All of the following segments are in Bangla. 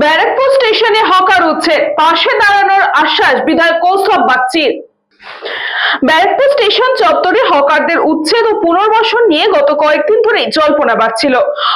ব্যারাকপুর স্টেশনে হকার উচ্ছেদ, পাশে দাঁড়ানোর আশ্বাস বিধায়ক কৌস্তব বাগচির। ব্যারাকপুর স্টেশন চত্বরে হকারদের উচ্ছেদ ও পুনর্বাসন নিয়ে গত কয়েকদিন ধরে জল্পনা বাড়ছিল।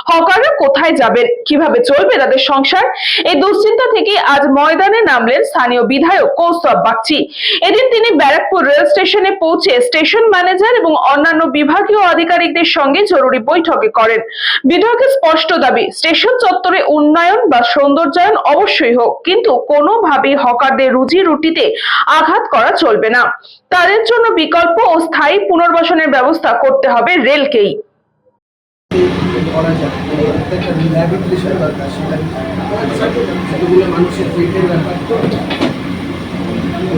হকাররা কোথায় যাবেন, কিভাবে চলবে তাদের সংসার, এই দুশ্চিন্তা থেকে আজ ময়দানে নামলেন স্থানীয় বিধায়ক কৌস্তব বাগচি। এদিন তিনি ব্যারাকপুর রেল স্টেশনে পৌঁছে স্টেশন ম্যানেজার এবং অন্যান্য বিভাগীয় আধিকারিকদের সঙ্গে জরুরি বৈঠকে করেন। বিধায়কের স্পষ্ট দাবি, স্টেশন চত্বরে উন্নয়ন বা সৌন্দর্যায়ন অবশ্যই হোক, কিন্তু কোনোভাবেই হকারদের রুজি রুটিতে আঘাত করা চলবে না। তাদের জন্য বিকল্প ও স্থায়ী পুনর্বাসনের ব্যবস্থা করতে হবে রেলকেই।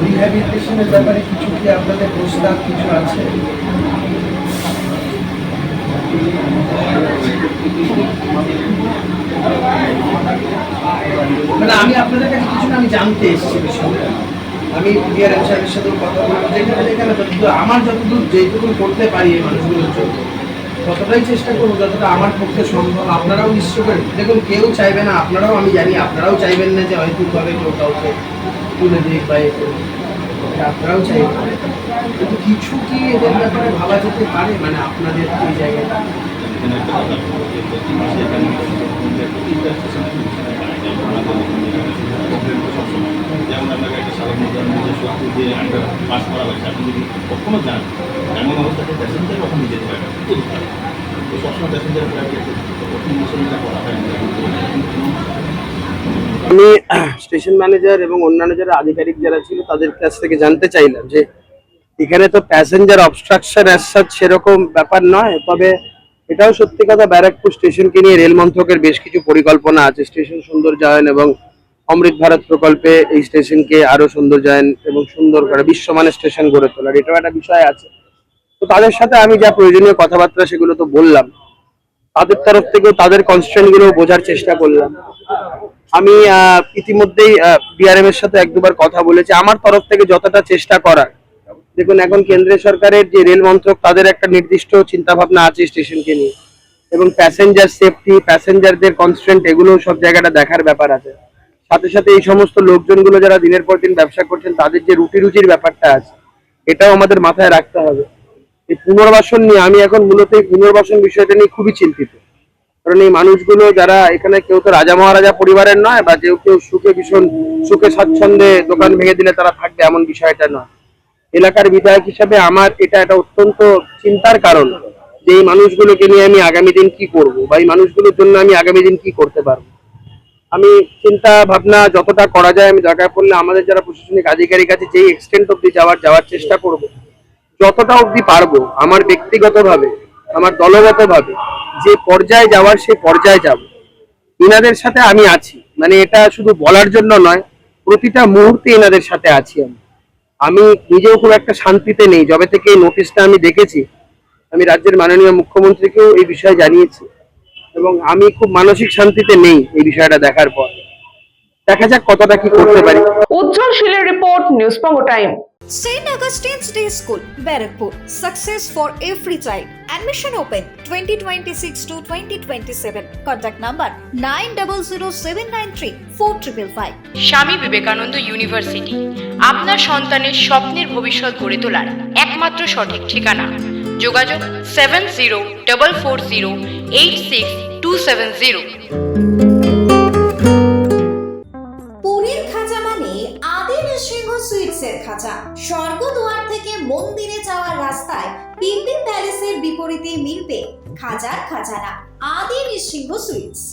রিহ্যাবিলিটেশনের ব্যাপারে কিছু কি আপনাদের প্রস্তাব কিছু আছে? মানে আমি আপনাদের কাছে কিছু আমি জানতে এসেছি বিষয়টা। আমি ডিআরএম সাহেবের সাথে কথা বলবো, যেখানে আমার যতদূর যেটুকু করতে পারি এই মানুষগুলোর জন্য ততটাই চেষ্টা করবো, যতটা আমার পক্ষে সম্ভব। আপনারাও নিশ্চয় দেখুন, কেউ চাইবে না, আপনারাও আমি জানি আপনারাও চাইবেন না যে হয়তো ভাবে কেউ কাউকে তুলে দিক বা এ করুক, আপনারাও চাইবেন, কিন্তু কিছু কি এদের ব্যাপারে ভাবা যেতে পারে? মানে আপনাদের এই জায়গাটা যেমন আপনাকে একটা সাধারণ যে আন্ডার পাস করা হয়েছে, আপনি যদি কখনো যান এমন অবস্থাতে প্যাসেঞ্জার কখন যেতে পারে তো সবসময় প্যাসেঞ্জার করা হয়। আমি স্টেশন ম্যানেজার এবং অন্যান্য যারা আধিকারিক যারা ছিল তাদের কাছ থেকে জানতে চাইলাম যে এখানে তো প্যাসেঞ্জার অবস্ট্রাকশন সেরকম ব্যাপার নয়, তবে এটাও সত্যি কথা, ব্যারাকপুর স্টেশনকে নিয়ে রেল মন্ত্রকের বেশ কিছু পরিকল্পনা আছে। স্টেশন সৌন্দর্যায়ন এবং অমৃত ভারত প্রকল্পে এই স্টেশনকে আরো সৌন্দর্যায়ন এবং সুন্দর করে বিশ্বমানের স্টেশন গড়ে তোলার এটাও একটা বিষয় আছে। তো তাদের সাথে আমি যা প্রয়োজনীয় কথাবার্তা সেগুলো তো বললাম, তাদের তরফ থেকেও তাদের কনস্ট্রেন্ট গুলো বোঝার চেষ্টা করলাম। আমি ইতিমধ্যেই ডিআরএম এর সাথে এক দুবার কথা বলেছি, আমার তরফ থেকে যতটা চেষ্টা করার। দেখুন, এখন কেন্দ্রীয় সরকারের যে রেল মন্ত্রক তাদের একটা নির্দিষ্ট চিন্তা ভাবনা আছে স্টেশনকে নিয়ে, এবং প্যাসেঞ্জার সেফটি, প্যাসেঞ্জারদের কনস্ট্রেন্ট, এগুলো সব জায়গাটা দেখার ব্যাপার আছে। সাথে সাথে এই সমস্ত লোকজনগুলো যারা দিনের পর দিন ব্যবসা করছেন তাদের যে রুজির ব্যাপারটা আছে, এটাও আমাদের মাথায় রাখতে হবে। এই পুনর্বাসন নিয়ে আমি এখন মূলত এই পুনর্বাসন বিষয়টা নিয়ে খুবই চিন্তিত, কারণ এই মানুষগুলো যারা এখানে, কেউ তো রাজা মহারাজা পরিবারের নয়, বা কেউ সুখে স্বাচ্ছন্দ্যে দোকান ভেঙে দিলে তারা থাকবে এমন বিষয়টা নয়। এলাকার বিধায়ক হিসাবে আমার এটা একটা অত্যন্ত চিন্তার কারণ যে এই মানুষগুলোকে নিয়ে আমি আগামী দিন কি করব, বা এই মানুষগুলোর জন্য আমি আগামী দিন কি করতে পারবো। আমি চিন্তা ভাবনা যতটা করা যায়, আমি দরকার পড়লে আমাদের যারা প্রশাসনিক আধিকারিক আছে যেই এক্সটেন্ট অব্দি যাওয়ার চেষ্টা করব, যতটা অব্দি পারবো। আমার ব্যক্তিগতভাবে, আমার দলগতভাবে যে পর্যায়ে যাওয়ার সেই পর্যায়ে যাব। এনাদের সাথে আমি আছি, মানে এটা শুধু বলার জন্য নয়, প্রতিটা মুহূর্তে এনাদের সাথে আছি। আমি নিজেও খুব একটা শান্তিতে নেই। যবে থেকে এই নোটিশটা আমি দেখেছি, আমি রাজ্যের মাননীয় মুখ্যমন্ত্রীকেও এই বিষয়ে জানিয়েছি, এবং আমি খুব মানসিক শান্তিতে নেই এই বিষয়টা দেখার পর। দেখা যাক কতটা কি করতে পারি। উজ্জ্বল শীলের report, news পঙ্গ time. St. Augustine's Day School, Barakpur. Success for every child. Admission open 2026 to 2027. Contact number 9007934555. Swami Vivekananda university আপনার সন্তানের স্বপ্নের ভবিষ্যৎ গড়ে তোলার একমাত্র সঠিক ঠিকানা। যোগাযোগ 7044086270। পুরীর খাঁচা মানে আদি নৃসিংহ সুইটসের খাঁচা। স্বর্গদুয়ার থেকে মন্দিরে যাওয়ার রাস্তায় পিন্ডি প্যালেসের বিপরীতে মিলবে খাজার খাজানা আদি নৃসিংহ সুইটস।